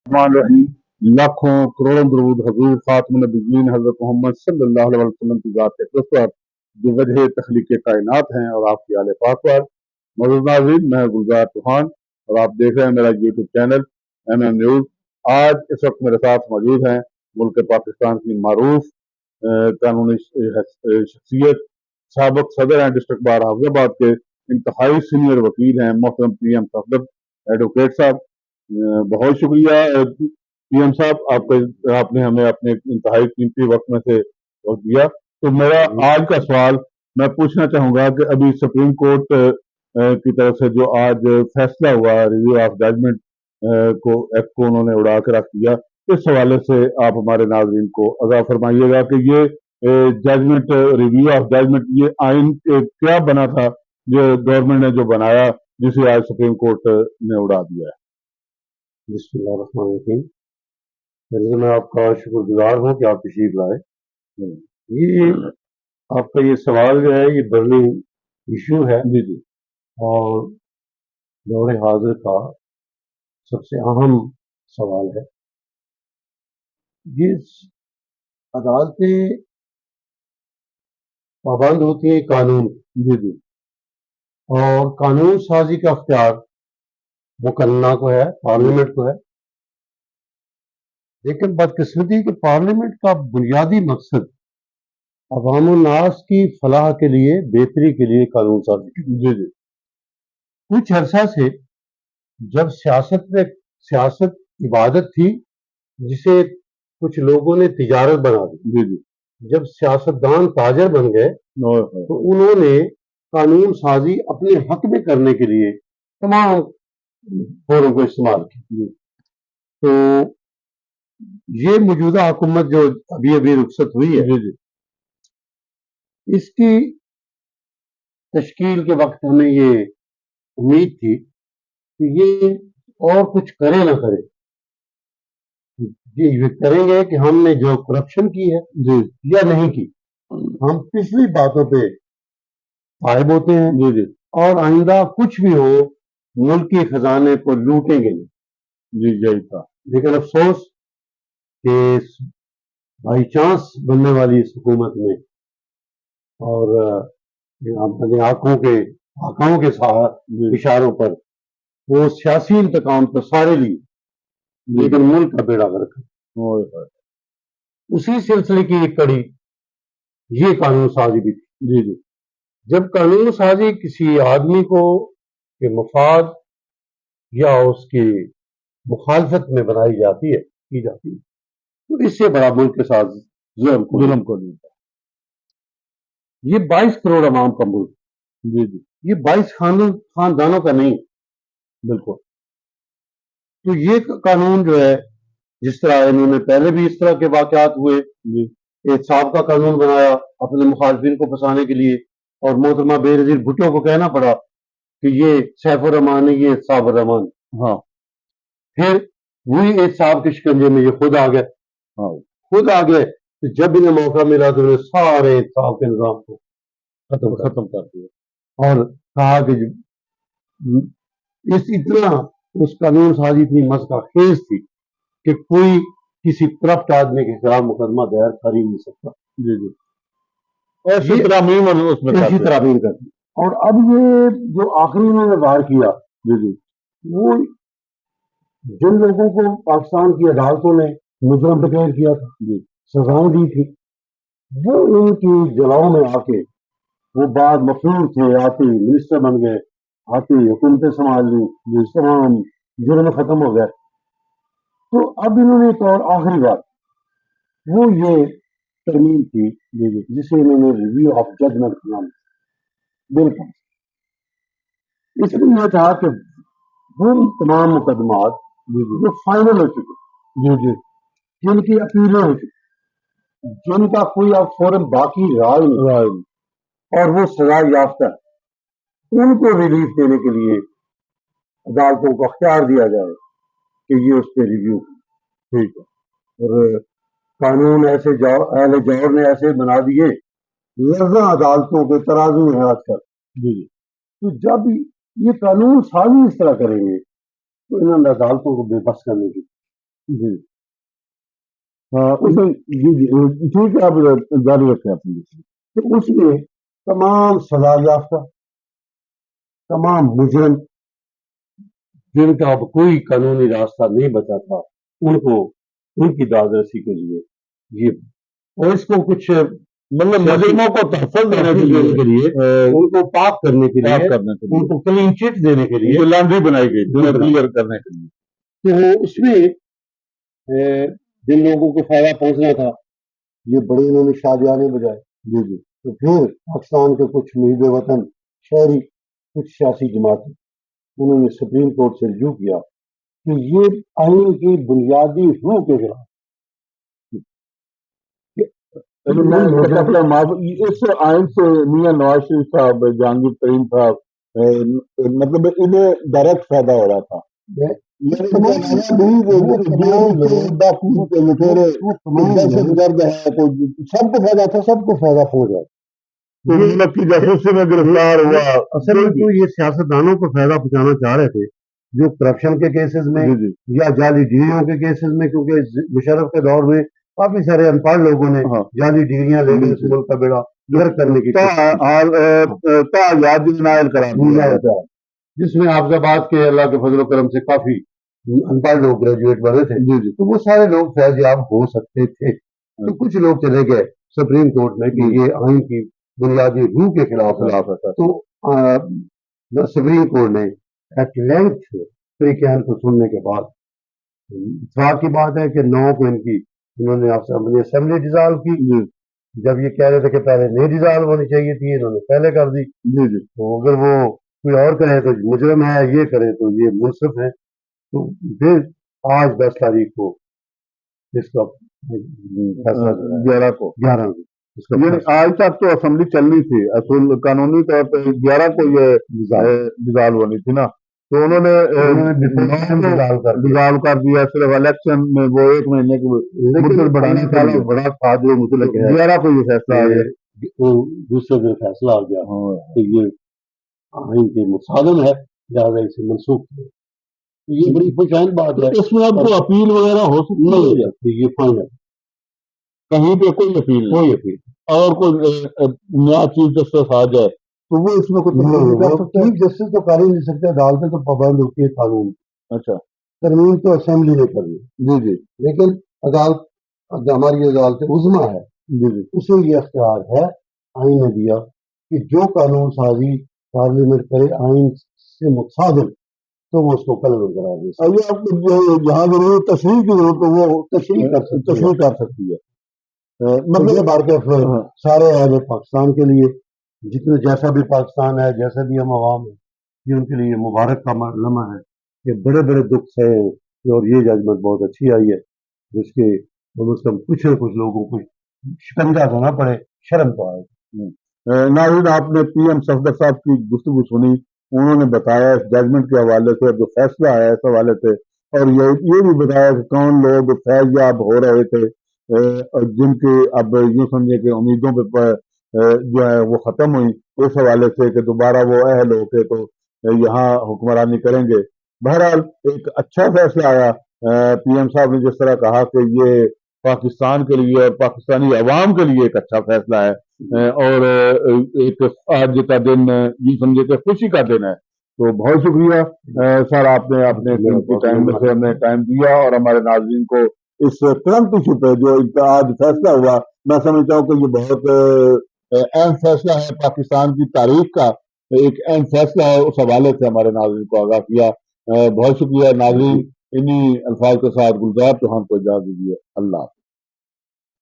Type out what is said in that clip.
रहमान रहीम। लाखों करोड़ों दरूद हजूर खातमुन नबिय्यीन हजरत मोहम्मद सल्लल्लाहु अलैहि वसल्लम की जात अक़दस पर जो वजह तख्लीक़ कायनात हैं और आपकी आले पाक पर। मौजूद नाज़रीन, मैं गुलजार चौहान और आप देख रहे हैं मेरा यूट्यूब चैनल MM न्यूज़। आज इस वक्त मेरे साथ मौजूद हैं मुल्क पाकिस्तान की मारूफ कानूनी शख्सियत, साबिक़ सदर हैं डिस्ट्रिक्ट बार हाफिजाबाद के, इंतहाई सीनियर वकील हैं मोहतरम PM सफदर एडवोकेट साहब। बहुत शुक्रिया PM साहब, आपने हमें अपने इंतहाई कीमती वक्त में से वक्त दिया। तो मेरा आज का सवाल मैं पूछना चाहूंगा कि अभी सुप्रीम कोर्ट की तरफ से जो आज फैसला हुआ, रिव्यू ऑफ जजमेंट को एक्ट को उन्होंने उड़ा के रख दिया, इस हवाले से आप हमारे नाज़रीन को आगाह फरमाइएगा कि ये जजमेंट, रिव्यू ऑफ जजमेंट, ये आइन क्या बना था जो गवर्नमेंट ने जो बनाया, जिसे आज सुप्रीम कोर्ट ने उड़ा दिया है। बिस्मिल्लाहिर्रहमानिर्रहीम। पहले मैं आपका शुक्रगुजार हूँ कि आप तशरीफ लाए। ये आपका ये सवाल जो है ये बर्निंग इशू है जी जी और दौर हाजिर का सबसे अहम सवाल है। ये अदालतें पाबंद होती हैं कानून, जी जी और कानून साजी का अख्तियार मुकन्ना को है, पार्लियामेंट को है। लेकिन बदकिस्मती के पार्लियामेंट का बुनियादी मकसद अवामुन्नास की फलाह के लिए, बेहतरी के लिए कानून साजी। जी जी कुछ अरसा से जब सियासत इबादत थी जिसे कुछ लोगों ने तिजारत बना दी, जी जी जब सियासतदान ताजर बन गए तो उन्होंने कानून साजी अपने हक में करने के लिए तमाम फोरम को इस्तेमाल किया। तो ये मौजूदा हुकूमत जो अभी अभी रुखसत हुई है, जी जी इसकी तश्कील के वक्त हमें ये उम्मीद थी कि ये और कुछ करे ना करे, ये करेंगे कि हमने जो करप्शन की है जी या नहीं की, हम पिछली बातों पे गायब होते हैं जी जी और आइंदा कुछ भी हो मुल्क के खजाने को लूटेंगे नहीं। जी यही था। लेकिन अफसोस कि बाई चांस बनने वाली इस हुकूमत में और अपने आकाओं के साथ इशारों पर वो सियासी इंतकाम तो सारे लिए, लेकिन मुल्क का बेड़ा गर्क है। उसी सिलसिले की एक कड़ी ये कानून साजी भी थी। जी जी जब कानून साजी किसी आदमी को के मफाद या उसकी मुखालफत में बनाई जाती है, की जाती है, तो इससे बड़ा मुल्क के साथ जुल्म को नहीं था। ये 22 करोड़ अवाम का मुल्क, जी जी ये 22 खानदानों का नहीं। बिल्कुल। तो ये कानून जो है, जिस तरह इन्होंने पहले भी इस तरह के वाकयात हुए, एहतसाब का कानून बनाया अपने मुखालफिन को फंसाने के लिए, और मोहतरमा बेनज़ीर भुट्टो को कहना पड़ा कि ये सैफुर रहमान है, ये एहतसाब रहमान। हाँ, फिर वही एहतसाब के शिकंजे में ये खुद आ गए। हाँ, खुद आ गए तो जब इन्हें मौका मिला तो उन्हें सारे एहतसाब के निजाम को खत्म कर दिया और कहा कि इस इतना उस कानून साजी इतनी मस्का खेज थी कि कोई किसी करप्ट आदमी के खिलाफ मुकदमा दायर कर ही नहीं सकता। जी जी ऐसी तरामीम उसमें ऐसी तरामीम कर दी। और अब ये जो आखिरी उन्होंने वार किया, जी जी वो जिन लोगों को पाकिस्तान की अदालतों ने मुजरम डिक्लेयर किया था, सजाएं दी थी, वो इनकी जलाओं में आके वो बाद मफरूर थे, आते मिनिस्टर बन गए, आते हुकूमतें संभाल ली, तमाम जुर्म खत्म हो गए। तो अब इन्होंने एक और आखिरी बात, वो ये तरमीम थी जिसे इन्होंने रिव्यू ऑफ जजमेंट का नाम बिल्कुल। इसमें यह था कि वो तमाम मुकदमात जो फाइनल हो चुके, जिनकी अपीलें हो चुकी, जिनका कोई अब फौरन बाकी राय नहीं और वो सजा याफ्ता है, उनको रिलीफ देने के लिए अदालतों को अख्तियार दिया जाए कि ये उस पर रिव्यू। ठीक है। और कानून ऐसे अहले जौहर ने ऐसे बना दिए, लर्जा अदालतों के तराजू हैं आजकल। तो जब ये कानून साजी इस तरह करेंगे तो इन्होंने अदालतों को बेबस करने की جی ہاں اس میں جی جی ٹھیک ہے، آپ جاری رکھیں اپنی. تو اس میں تمام سزا یافتہ، تمام مجرم جن کا اب کوئی قانونی راستہ نہیں بچا تھا، ان کو ان کی داد رسی کے لیے یہ، اور اس کو کچھ مطلب مجرموں کو تحفظ دینے کے لیے ان کو پاک کرنے کے لیے، کرنے کے ان کو کلین چٹ دینے کے لیے لانڈری بنائی گئی کلیئر کرنے کے لیے. تو اس میں جن لوگوں کو فائدہ پہنچنا تھا یہ بڑے انہوں نے شادیانے بجائے. جی جی تو پھر پاکستان کے کچھ محب وطن شہری، کچھ سیاسی جماعتیں، انہوں نے سپریم کورٹ سے رجوع کیا کہ یہ آئین کی بنیادی روح کے خلاف. اس آئین سے میاں نواز شریف صاحب، جہانگیر ترین صاحب، مطلب انہیں ڈائریکٹ فائدہ ہو رہا تھا. دہشت گرد ہے، سب کو فائدہ تھا، سب کو فائدہ پہنچ رہا. کی جاسوسی میں گرفتار ہوا. اصل میں تو یہ سیاستدانوں کو فائدہ پہنچانا چاہ رہے تھے جو کرپشن کے کیسز میں یا جعلی ڈگریوں کے کیسز میں، کیونکہ مشرف کے دور میں کافی سارے ان پڑھ لوگوں نے جعلی ڈگریاں لے کے اس ملک کا بیڑا غرق کرنے کی جس میں حافظ آباد کے اللہ کے فضل و کرم سے کافی ان پڑھ لوگ گریجویٹ بنے تھے، تو وہ سارے لوگ فیض یاب ہو سکتے تھے. تو کچھ لوگ چلے گئے سپریم کورٹ میں کہ یہ آئین کی بنیادی روح کے خلاف ہے. تو سپریم کورٹ نے ایٹ لینتھ فریقین کو سننے کے بعد، اتفاق کی بات ہے کہ 9 کو انہوں نے اسمبلی ڈیزالو کی. جب یہ کہہ رہے تھے کہ پہلے نہیں ڈیزالو ہونی چاہیے تھی، انہوں نے پہلے کر دی. تو اگر وہ کوئی اور کرے تو مجرم ہے، یہ کرے تو یہ منصف ہے. تو پھر آج 10 تاریخ کو اس کا 11 کو آج تک تو اسمبلی چلنی تھی، اصول قانونی طور پہ 11 کو یہ ڈیزالو ہونی تھی نا. تو انہوں نے ڈیزالو کر دیا. صرف الیکشن میں وہ 1 مہینے کی بڑھانے کا بڑا تھا جو مجھے لگا 11 کو یہ فیصلہ آ گیا. دوسرے دن فیصلہ آ گیا کہ یہ آئین کے مصادم ہے، لہٰذا اسے منسوخ کیا. یہ بڑی خوشائن بات ہے. اس میں اب کو اپیل وغیرہ ہو سکتی ہے؟ یہ فائنل کہیں پہ کوئی اپیل نہیں. کوئی اپیل اور کوئی نیا چیف جسٹس آ جائے تو وہ اس میں کچھ چیف جسٹس تو کر ہی نہیں سکتے، عدالتیں تو پابند ہوتی ہے قانون. اچھا ترمیم تو اسمبلی نے کرنی. جی جی لیکن عدالت ہماری عدالت عظمیٰ ہے، جی جی اسے یہ اختیار ہے، آئین نے دیا کہ جو قانون سازی پارلیمنٹ کرے آئین سے متصادم تو وہ اس کو قلم قرار دے سکتے. جہاں ضرورت تشریح کی ضرورت ہے وہ تشریح کر سکتی ہے. مطلب بار کے سارے اہل پاکستان کے لیے، جتنے جیسا بھی پاکستان ہے، جیسے بھی ہم عوام ہیں، یہ ان کے لیے مبارک کا لمحہ ہے کہ بڑے بڑے دکھ سے، اور یہ ججمنٹ بہت اچھی آئی ہے جس کے کم از کم کچھ نہ کچھ لوگوں کو شکنجہ تو نہ پڑے، شرم تو آئے. ناظرین، آپ نے پی ایم صفدر صاحب کی گفتگو سنی. انہوں نے بتایا اس ججمنٹ کے حوالے سے جو فیصلہ آیا اس حوالے سے، اور یہ بھی بتایا کہ کون لوگ فیض یاب ہو رہے تھے، جن کے اب یوں سمجھے کہ امیدوں پہ جو ہے وہ ختم ہوئی اس حوالے سے کہ دوبارہ وہ اہل ہو کے تو یہاں حکمرانی کریں گے. بہرحال ایک اچھا فیصلہ آیا. پی ایم صاحب نے جس طرح کہا کہ یہ پاکستان کے لیے اور پاکستانی عوام کے لیے ایک اچھا فیصلہ ہے، اور ایک آج کا دن یہ سمجھے کہ خوشی کا دن ہے. تو بہت شکریہ سر، آپ نے اپنے ٹائم میں سے ہمیں ٹائم دیا اور ہمارے ناظرین کو اس کرنٹ ایشو پہ جو آج فیصلہ ہوا، میں سمجھتا ہوں کہ یہ بہت اہم فیصلہ ہے پاکستان کی تاریخ کا، ایک اہم فیصلہ ہے. اس حوالے سے ہمارے ناظرین کو آگاہ کیا. بہت شکریہ ناظرین. انہی الفاظ کے ساتھ گلزار چوہان کو اجازت دیجیے. اللہ